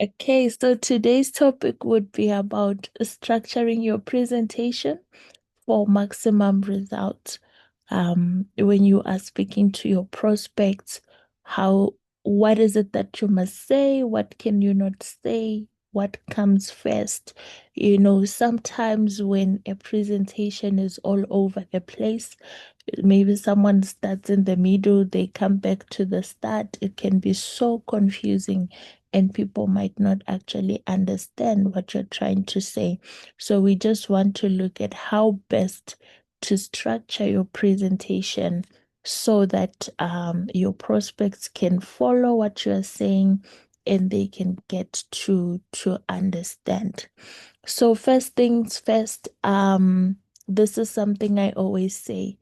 Okay, so today's topic would be about structuring your presentation for maximum results. When you are speaking to your prospects, what is it that you must say? What can you not say? What comes first? Sometimes when a presentation is all over the place, maybe someone starts in the middle, they come back to the start, it can be so confusing and people might not actually understand what you're trying to say. So we just want to look at how best to structure your presentation so that your prospects can follow what you're saying and they can get to understand. So first things first, this is something I always say,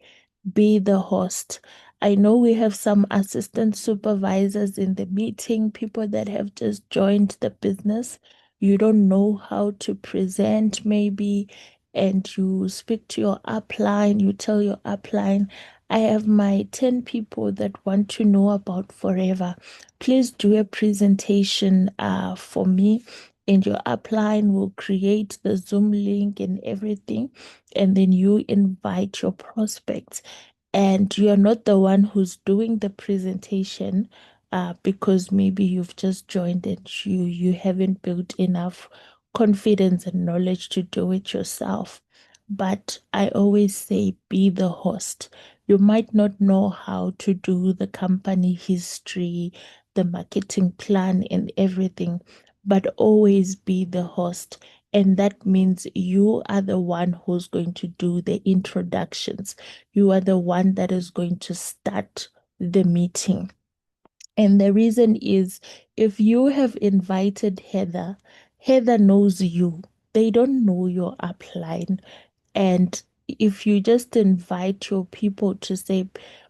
be the host. I know we have some assistant supervisors in the meeting, people that have just joined the business. You don't know how to present, maybe, and you speak to your upline, you tell your upline, I have my 10 people that want to know about forever. Please do a presentation for me, and your upline will create the Zoom link and everything, and then you invite your prospects, and you're not the one who's doing the presentation because maybe you've just joined and you haven't built enough confidence and knowledge to do it yourself. But I always say be the host. You might not know how to do the company history, the marketing plan, and everything, but always be the host. And that means you are the one who's going to do the introductions. You are the one that is going to start the meeting. And the reason is if you have invited Heather, Heather knows you. They don't know your upline. And if you just invite your people to say,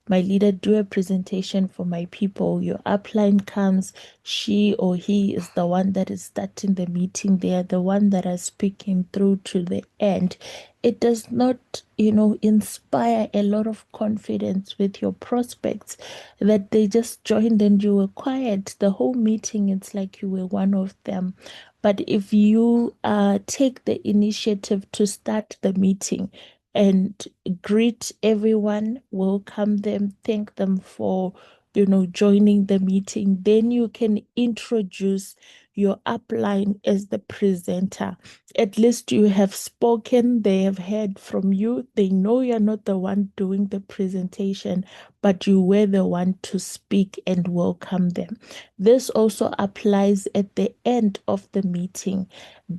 my leader, do a presentation for my people, your upline comes, she or he is the one that is starting the meeting. They are the one that are speaking through to the end. It does not, inspire a lot of confidence with your prospects that they just joined and you were quiet. The whole meeting, it's like you were one of them. But if you take the initiative to start the meeting and greet everyone, welcome them, thank them for, joining the meeting, then you can introduce your upline as the presenter. At least you have spoken, they have heard from you, they know you're not the one doing the presentation, but you were the one to speak and welcome them. This also applies at the end of the meeting.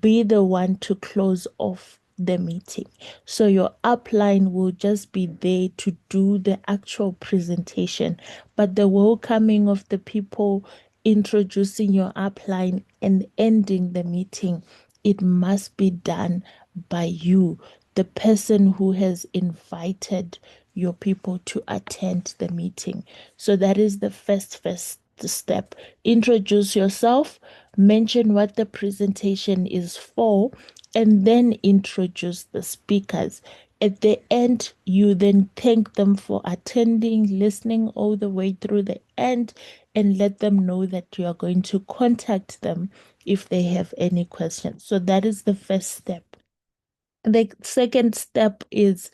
Be the one to close off the meeting. So your upline will just be there to do the actual presentation, but the welcoming of the people, introducing your upline and ending the meeting, it must be done by you, the person who has invited your people to attend the meeting. So that is the first step. Introduce yourself, mention what the presentation is for, and then introduce the speakers. At the end, you then thank them for attending, listening all the way through the end, and let them know that you are going to contact them if they have any questions. So that is the first step. The second step is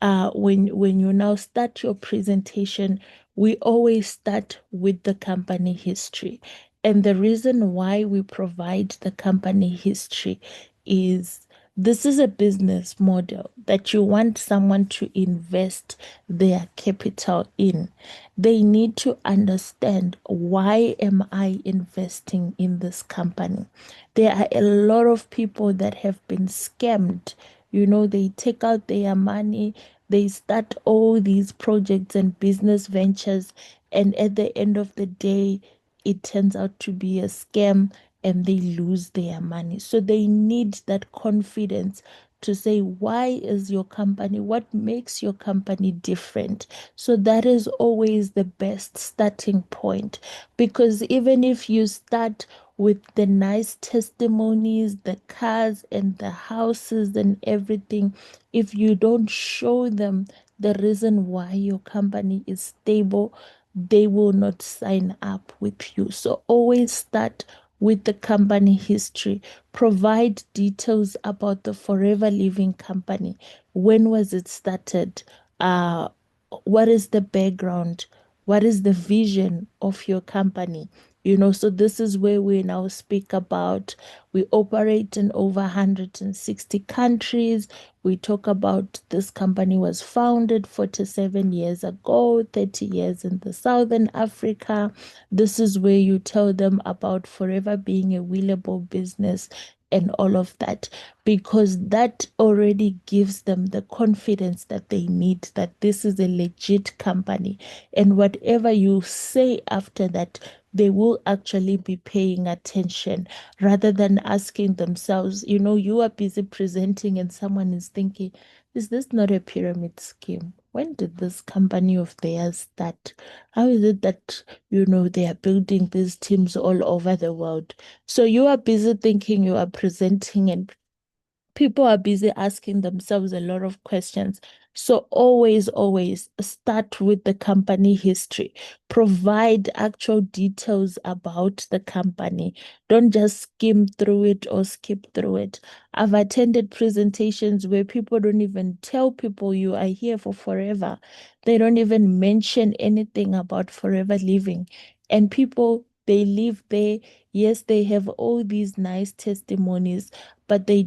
when you now start your presentation, we always start with the company history. And the reason why we provide the company history is this is a business model that you want someone to invest their capital in. They need to understand, why am I investing in this company? There are a lot of people that have been scammed. They take out their money, they start all these projects and business ventures, and at the end of the day, it turns out to be a scam and they lose their money. So they need that confidence to say, why is your company, what makes your company different? So that is always the best starting point, because even if you start with the nice testimonies, the cars and the houses and everything, if you don't show them the reason why your company is stable, they will not sign up with you. So always start with the company history. Provide details about the Forever Living company. When was it started? Uh, what is the background? What is the vision of your company? So this is where we now speak about we operate in over 160 countries. We talk about this company was founded 47 years ago, 30 years in the Southern Africa. This is where you tell them about forever being a willable business and all of that, because that already gives them the confidence that they need that this is a legit company. And whatever you say after that, they will actually be paying attention rather than asking themselves, you are busy presenting and someone is thinking, is this not a pyramid scheme? When did this company of theirs start? How is it that, they are building these teams all over the world? So you are busy thinking you are presenting and people are busy asking themselves a lot of questions. So always, always start with the company history. Provide actual details about the company. Don't just skim through it or skip through it. I've attended presentations where people don't even tell people you are here for forever. They don't even mention anything about forever living. And people, they live there. Yes, they have all these nice testimonies, but they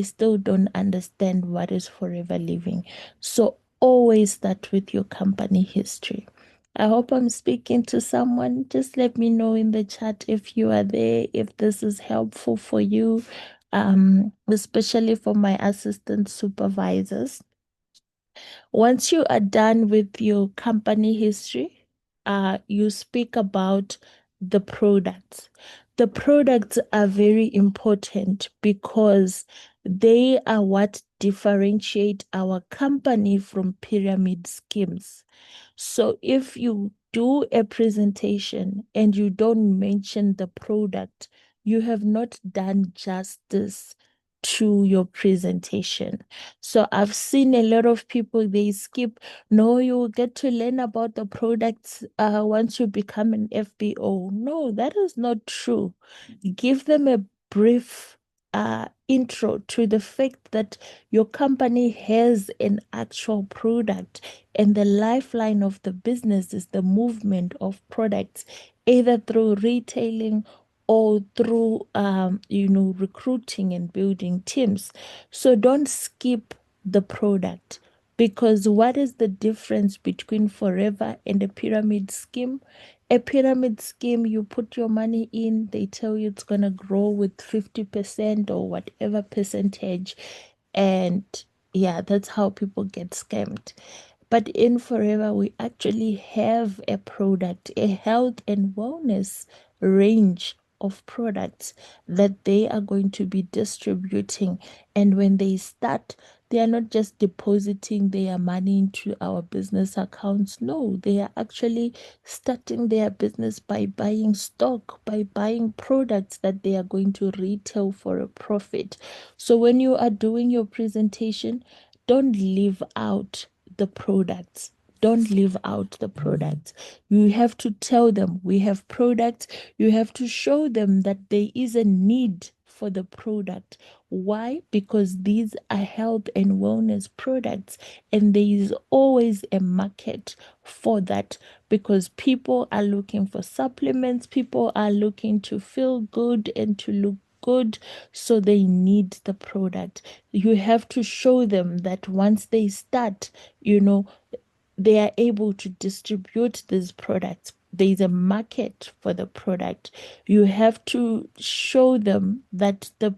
still don't understand what is forever living. So always start with your company history. I hope I'm speaking to someone. Just let me know in the chat if you are there, if this is helpful for you, especially for my assistant supervisors. Once you are done with your company history, you speak about the products. The products are very important because they are what differentiate our company from pyramid schemes. So if you do a presentation and you don't mention the product, you have not done justice to your presentation. So I've seen a lot of people, they skip, no, you will get to learn about the products once you become an FBO. No, that is not true. Give them a brief intro to the fact that your company has an actual product and the lifeline of the business is the movement of products, either through retailing or through recruiting and building teams. So don't skip the product, because what is the difference between forever and a pyramid scheme? A pyramid scheme, you put your money in, they tell you it's going to grow with 50% or whatever percentage. And yeah, that's how people get scammed. But in Forever, we actually have a product, a health and wellness range of products that they are going to be distributing. And when they start, they are not just depositing their money into our business accounts. No, they are actually starting their business by buying stock, by buying products that they are going to retail for a profit. So when you are doing your presentation, don't leave out the products. Don't leave out the products. You have to tell them we have products. You have to show them that there is a need for the product. Why? Because these are health and wellness products, and there is always a market for that, because people are looking for supplements, people are looking to feel good and to look good, so they need the product. You have to show them that once they start, you know, they are able to distribute these products. There is a market for the product. You have to show them that the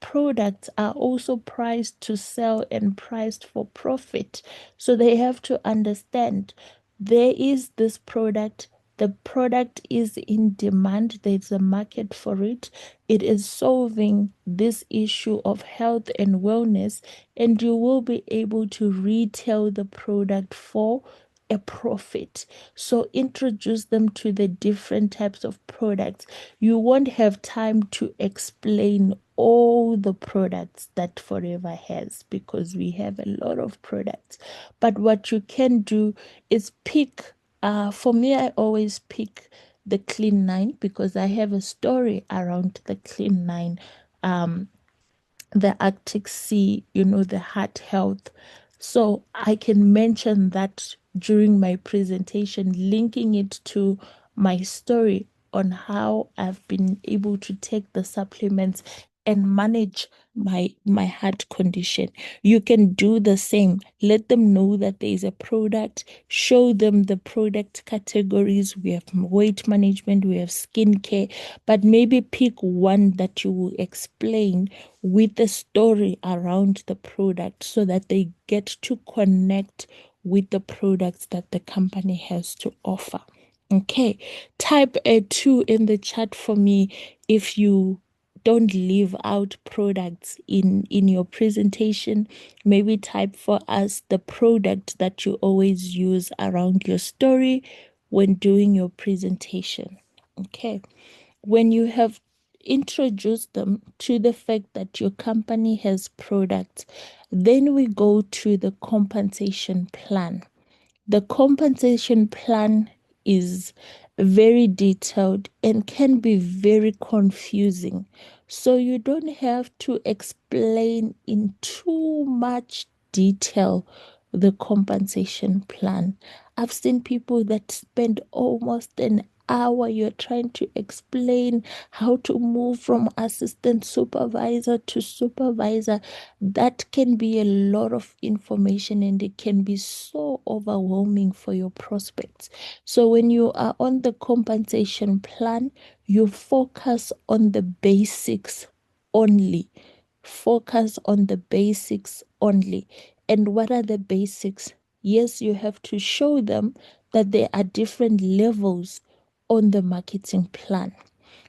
products are also priced to sell and priced for profit. So they have to understand there is this product. The product is in demand. There's a market for it. It is solving this issue of health and wellness, and you will be able to retail the product for a profit. So introduce them to the different types of products. You won't have time to explain all the products that Forever has, because we have a lot of products. But what you can do is pick, for me, I always pick the Clean Nine because I have a story around the Clean Nine. Um, the Arctic Sea, the heart health. So I can mention that during my presentation, linking it to my story on how I've been able to take the supplements and manage my heart condition. You can do the same. Let them know that there is a product, show them the product categories. We have weight management, we have skincare, but maybe pick one that you will explain with the story around the product so that they get to connect with the products that the company has to offer. Okay, type a 2 in the chat for me if you don't leave out products in your presentation. Maybe type for us the product that you always use around your story when doing your presentation. Okay, when you have introduced them to the fact that your company has products, then we go to the compensation plan. The compensation plan is very detailed and can be very confusing. So you don't have to explain in too much detail the compensation plan. I've seen people that spend almost an hour. You're trying to explain how to move from assistant supervisor to supervisor. That can be a lot of information and it can be so overwhelming for your prospects. So when you are on the compensation plan, you focus on the basics only. Focus on the basics only. And what are the basics? Yes, you have to show them that there are different levels on the marketing plan.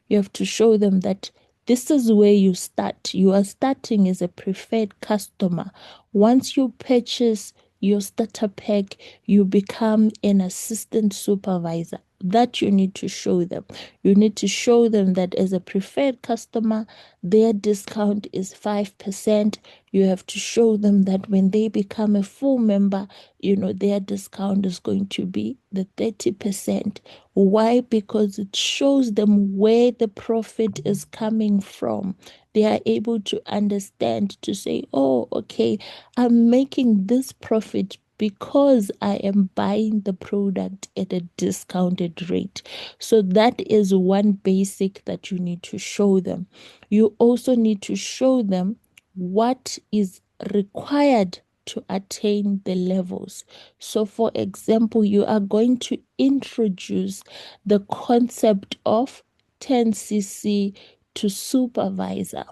You have to show them that this is where you start. You are starting as a preferred customer. Once you purchase your starter pack, you become an assistant supervisor. That you need to show them. You need to show them that as a preferred customer, their discount is 5%. You have to show them that when they become a full member, their discount is going to be the 30%. Why? Because it shows them where the profit is coming from. They are able to understand to say, oh, okay, I'm making this profit because I am buying the product at a discounted rate. So that is one basic that you need to show them. You also need to show them what is required to attain the levels. So, for example, you are going to introduce the concept of 10cc to supervisor,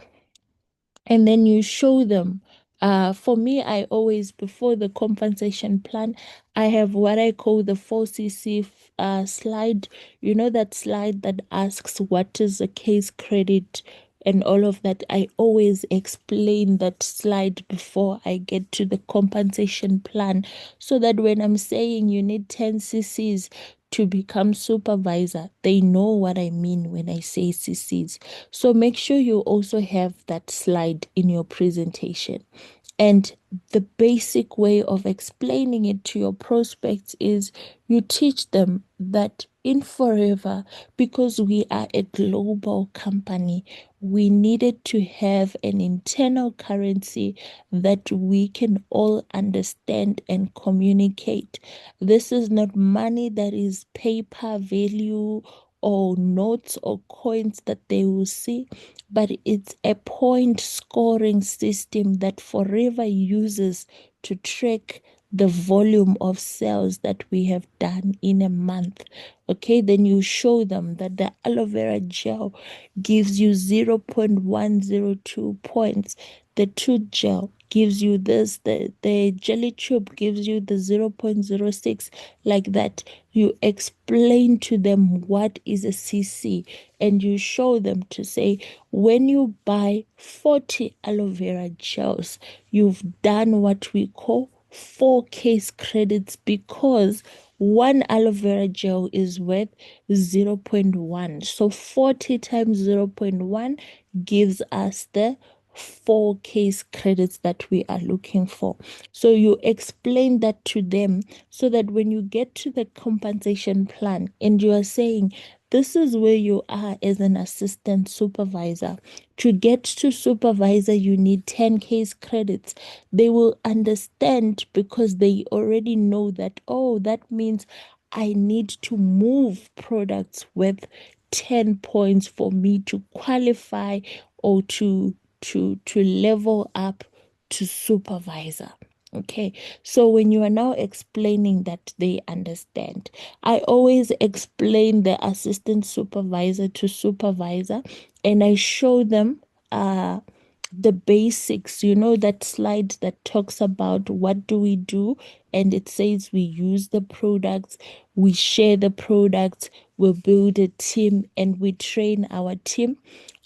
and then you show them. For me, I always, before the compensation plan, I have what I call the 4cc slide. You know, that slide that asks what is a case credit and all of that. I always explain that slide before I get to the compensation plan so that when I'm saying you need 10 cc's to become supervisor, they know what I mean when I say cc's. So make sure you also have that slide in your presentation. And the basic way of explaining it to your prospects is you teach them that in Forever, because we are a global company, we needed to have an internal currency that we can all understand and communicate. This is not money that is paper value or notes or coins that they will see, but it's a point scoring system that Forever uses to track the volume of sales that we have done in a month. Okay, then you show them that the aloe vera gel gives you 0.102 points. The tooth gel gives you this, the jelly tube gives you the 0.06, like that. You explain to them what is a cc and you show them to say, when you buy 40 aloe vera gels, you've done what we call 4 case credits, because one aloe vera gel is worth 0.1. So 40 times 0.1 gives us the 4 case credits that we are looking for. So you explain that to them so that when you get to the compensation plan and you are saying, this is where you are as an assistant supervisor. To get to supervisor, you need 10 case credits. They will understand because they already know that, oh, that means I need to move products with 10 points for me to qualify or to level up to supervisor. Okay, so when you are now explaining that, they understand. I always explain the assistant supervisor to supervisor, and I show them the basics, that slide that talks about what do we do, and it says we use the products, we share the products, we build a team, and we train our team.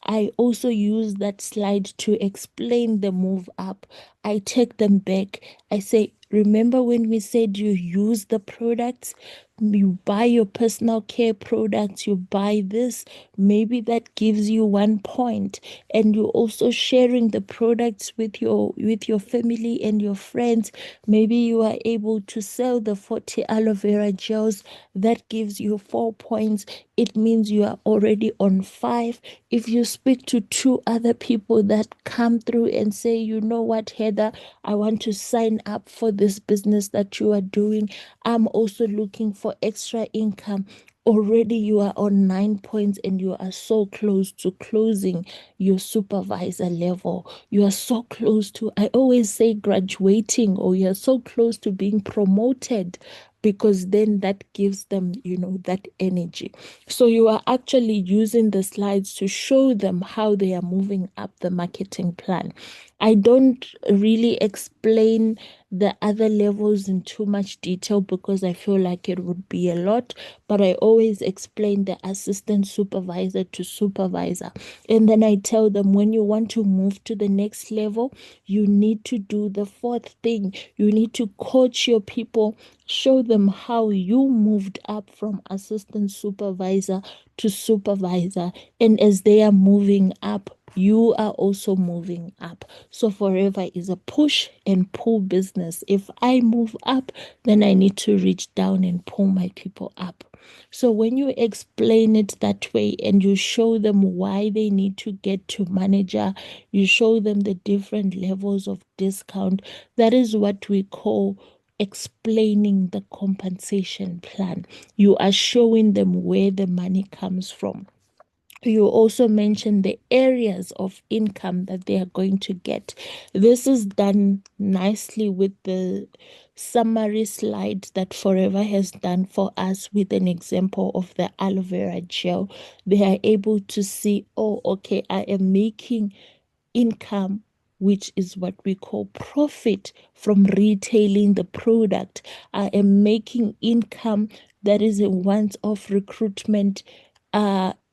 I also use that slide to explain the move up. I take them back. I say, remember when we said you use the products? You buy your personal care products, you buy this, maybe that gives you 1 point, and you're also sharing the products with your family and your friends. Maybe you are able to sell the 40 aloe vera gels, that gives you 4 points. It means you are already on 5. If you speak to 2 other people that come through and say, you know what, Heather, I want to sign up for this business that you are doing, I'm also looking for extra income. Already you are on 9 points and you are so close to closing your supervisor level. You are so close to, I always say, graduating, or you are so close to being promoted, because then that gives them, that energy. So you are actually using the slides to show them how they are moving up the marketing plan. I don't really explain the other levels in too much detail because I feel like it would be a lot, but I always explain the assistant supervisor to supervisor. And then I tell them, when you want to move to the next level, you need to do the 4th thing. You need to coach your people, show them how you moved up from assistant supervisor to supervisor. And as they are moving up, you are also moving up. So forever is a push and pull business. If I move up, then I need to reach down and pull my people up. So when you explain it that way and you show them why they need to get to manager, you show them the different levels of discount. That is what we call explaining the compensation plan. You are showing them where the money comes from. You also mentioned the areas of income that they are going to get. This is done nicely with the summary slide that Forever has done for us with an example of the aloe vera gel. They are able to see, oh, okay, I am making income, which is what we call profit from retailing the product. I am making income that is a once-off recruitment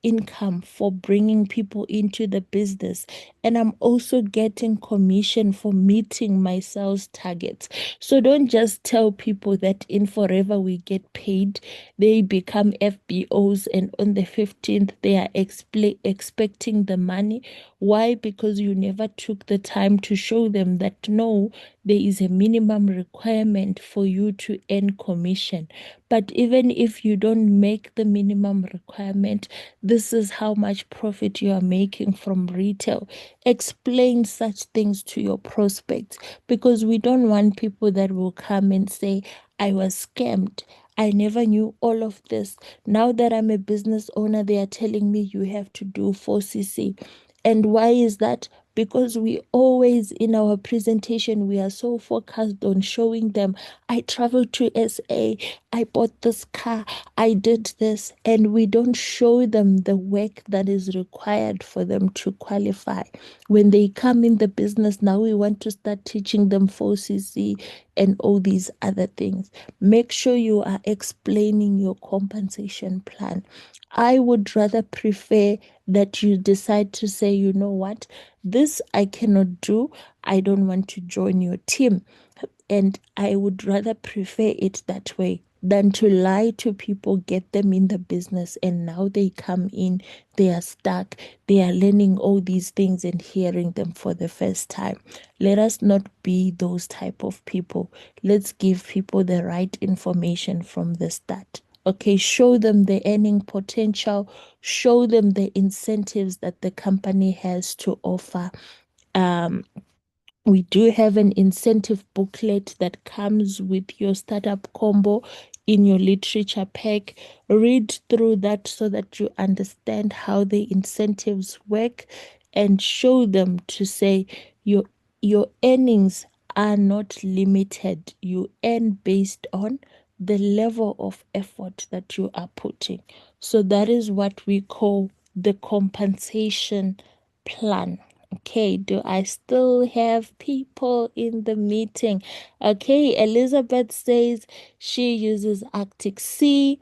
income for bringing people into the business, and I'm also getting commission for meeting my sales targets. So don't just tell people that in Forever we get paid. They become FBOs, and on the 15th they are expecting the money. Why? Because you never took the time to show them that no, there is a minimum requirement for you to earn commission. But even if you don't make the minimum requirement, this is how much profit you are making from retail. Explain such things to your prospects, because we don't want people that will come and say, I was scammed. I never knew all of this. Now that I'm a business owner, they are telling me you have to do 4cc. And why is that? Because we always, in our presentation, we are so focused on showing them, I traveled to SA, I bought this car, I did this, and we don't show them the work that is required for them to qualify. When they come in the business, now we want to start teaching them 4cc and all these other things. Make sure you are explaining your compensation plan. I would rather prefer that you decide to say, you know what, this I cannot do. I don't want to join your team. And I would rather prefer it that way than to lie to people, get them in the business, and now they come in, they are stuck, they are learning all these things and hearing them for the first time. Let us not be those type of people. Let's give people the right information from the start. Okay, show them the earning potential, show them the incentives that the company has to offer. Um, we do have an incentive booklet that comes with your startup combo in your literature pack. Read through that so that you understand how the incentives work and show them to say your earnings are not limited. You earn based on the level of effort that you are putting. So that is what we call the compensation plan. Okay, do I still have people in the meeting? Okay, Elizabeth says she uses Arctic Sea.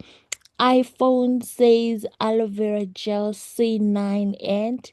iPhone says aloe vera gel C9 and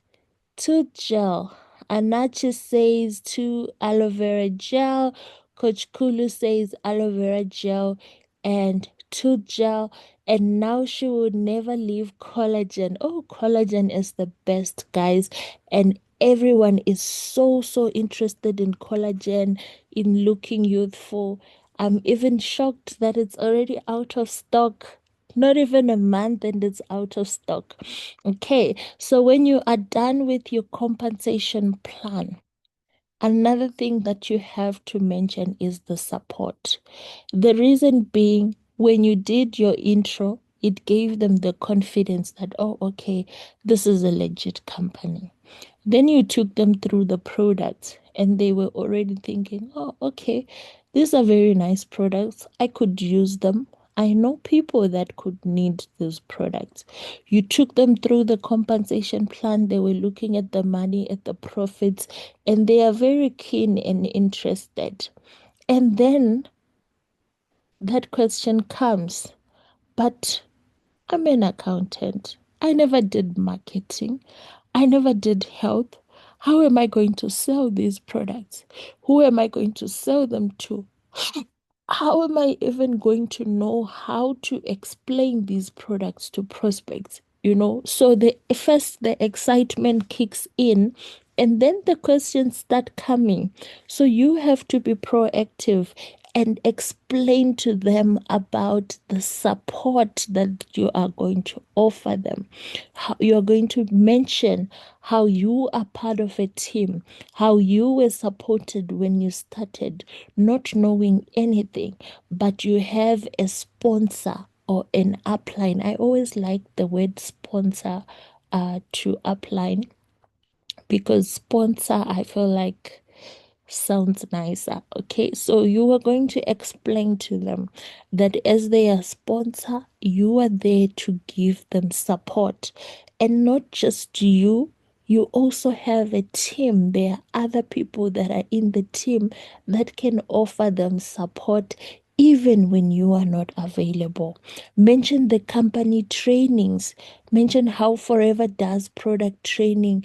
tooth gel. Anachi says two aloe vera gel. Coach Kulu says aloe vera gel and tooth gel. And now she would never leave collagen. Oh, collagen is the best, guys. And everyone is so interested in collagen, in looking youthful. I'm even shocked that it's already out of stock. Not even a month and it's out of stock. Okay, so when you are done with your compensation plan, another thing that you have to mention is the support. The reason being, when you did your intro, it gave them the confidence that, oh, okay, this is a legit company. Then you took them through the products and they were already thinking, oh, okay, these are very nice products. I could use them. I know people that could need those products. You took them through the compensation plan. They were looking at the money, at the profits, and they are very keen and interested. And then that question comes, but I'm an accountant. I never did marketing. I never did health. How am I going to sell these products? Who am I going to sell them to? How am I even going to know how to explain these products to prospects? So the excitement kicks in, and then the questions start coming. So you have to be proactive and explain to them about the support that you are going to offer them. How you are going to mention how you are part of a team, how you were supported when you started, not knowing anything, but you have a sponsor or an upline. I always like the word sponsor to upline, because sponsor, I feel like, sounds nicer. Okay, so you are going to explain to them that as their sponsor, you are there to give them support. And not just you, you also have a team. There are other people that are in the team that can offer them support even when you are not available. Mention the company trainings. Mention how Forever does product training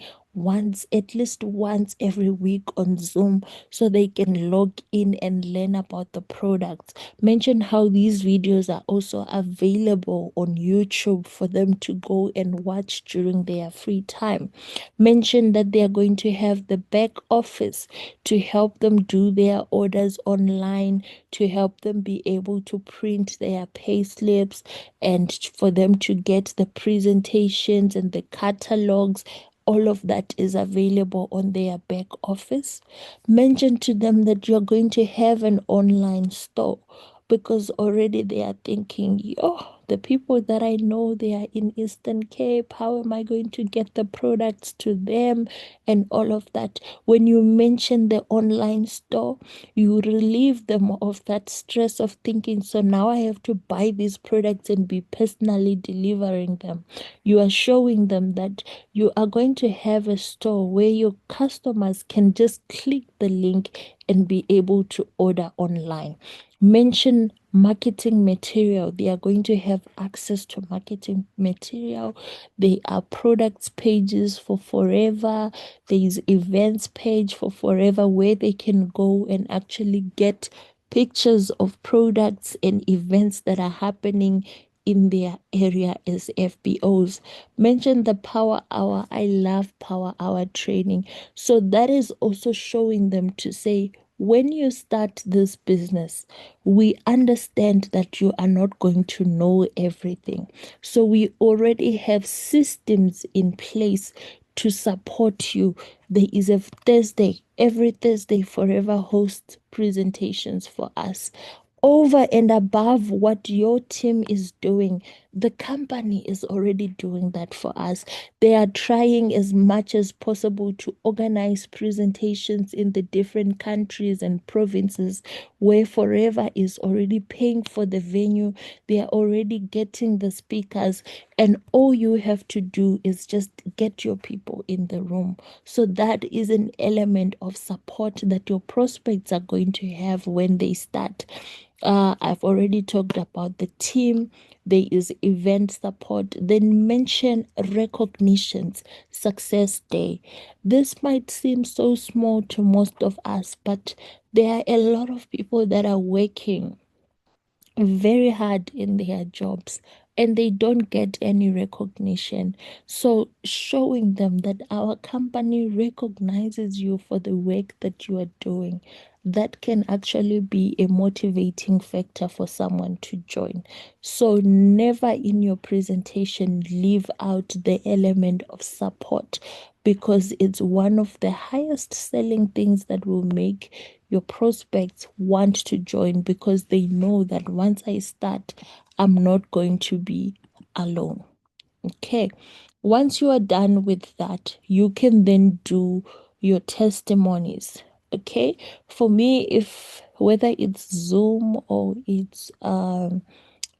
at least once every week on Zoom, so they can log in and learn about the products. Mention how these videos are also available on YouTube for them to go and watch during their free time. Mention that they are going to have the back office to help them do their orders online, to help them be able to print their pay slips, and for them to get the presentations and the catalogs. All of that is available on their back office. Mention to them that you're going to have an online store, because already they are thinking, oh, the people that I know, they are in Eastern Cape. How am I going to get the products to them and all of that? When you mention the online store, you relieve them of that stress of thinking, so now I have to buy these products and be personally delivering them. You are showing them that you are going to have a store where your customers can just click the link and be able to order online. Mention marketing material. They are going to have access to marketing material. There are products pages for Forever. There is events page for Forever where they can go and actually get pictures of products and events that are happening in their area as FBOs. Mention the power hour. I love power hour training. So that is also showing them to say, when you start this business, we understand that you are not going to know everything. So we already have systems in place to support you. There is a Thursday, every Thursday, Forever hosts presentations for us. Over and above what your team is doing, the company is already doing that for us. They are trying as much as possible to organize presentations in the different countries and provinces where Forever is already paying for the venue. They are already getting the speakers, and all you have to do is just get your people in the room. So that is an element of support that your prospects are going to have when they start. I've already talked about the team. There is event support. Then mention recognitions, success day. This might seem so small to most of us, but there are a lot of people that are working very hard in their jobs and they don't get any recognition. So, showing them that our company recognizes you for the work that you are doing, that can actually be a motivating factor for someone to join. So, never in your presentation leave out the element of support because it's one of the highest selling things that will make your prospects want to join because they know that once I start, I'm not going to be alone. Okay. Once you are done with that, you can then do your testimonies. Okay. For me, if whether it's Zoom or it's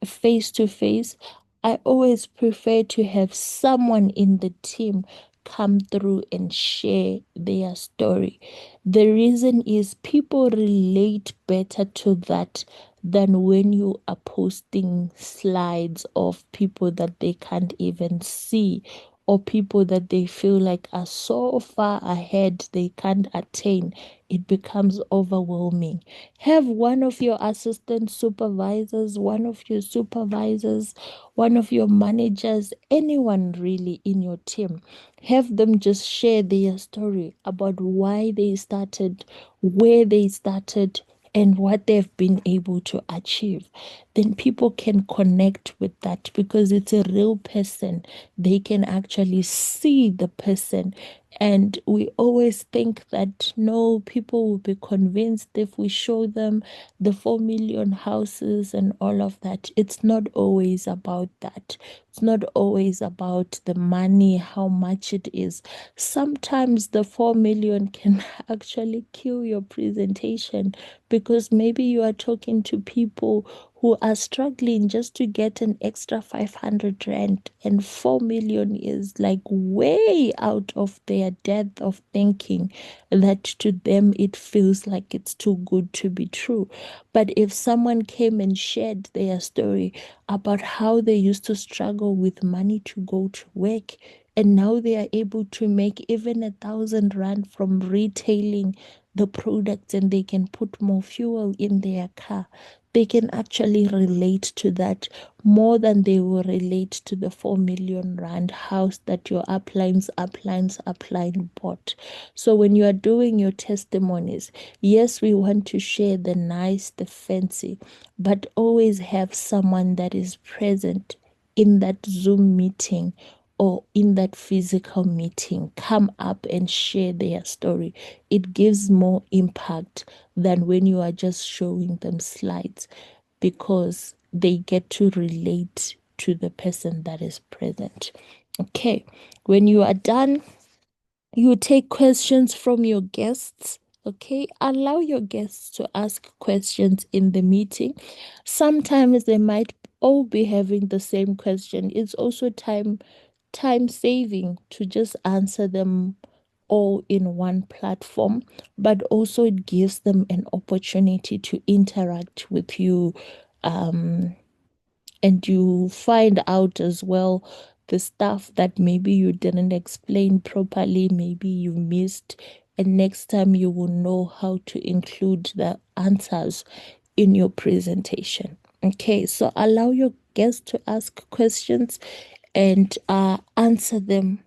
face to face, I always prefer to have someone in the team come through and share their story. The reason is people relate better to that than when you are posting slides of people that they can't even see or people that they feel like are so far ahead they can't attain. It becomes overwhelming. Have one of your assistant supervisors, one of your supervisors, one of your managers, anyone really in your team. Have them just share their story about why they started, where they started, and what they've been able to achieve. Then people can connect with that because it's a real person. They can actually see the person. And we always think that no, people will be convinced if we show them the 4 million houses and all of that. It's not always about that. It's not always about the money, how much it is. Sometimes the 4 million can actually kill your presentation because maybe you are talking to people who are struggling just to get an extra 500 rand, and 4 million is like way out of their depth of thinking that to them it feels like it's too good to be true. But if someone came and shared their story about how they used to struggle with money to go to work, and now they are able to make even 1,000 rand from retailing the products and they can put more fuel in their car, they can actually relate to that more than they will relate to the 4 million rand house that your upline bought. So when you are doing your testimonies, yes, we want to share the nice, the fancy, but always have someone that is present in that Zoom meeting or in that physical meeting come up and share their story. It gives more impact than when you are just showing them slides because they get to relate to the person that is present. Okay, when you are done, you take questions from your guests. Okay, allow your guests to ask questions in the meeting. Sometimes they might all be having the same question. It's also time saving to just answer them all in one platform, but also it gives them an opportunity to interact with you. Um, and you find out as well the stuff that maybe you didn't explain properly, maybe you missed, and next time you will know how to include the answers in your presentation. Okay, so allow your guests to ask questions and answer them.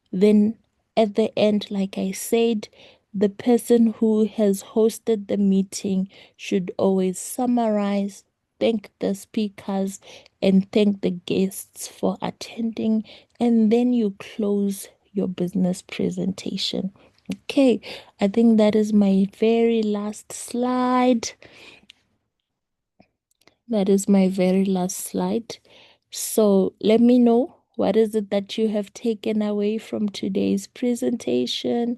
Then at the end, like I said, the person who has hosted the meeting should always summarize, thank the speakers, and thank the guests for attending, and then you close your business presentation. Okay, I think that is my very last slide. That is my very last slide. So let me know what is it that you have taken away from today's presentation.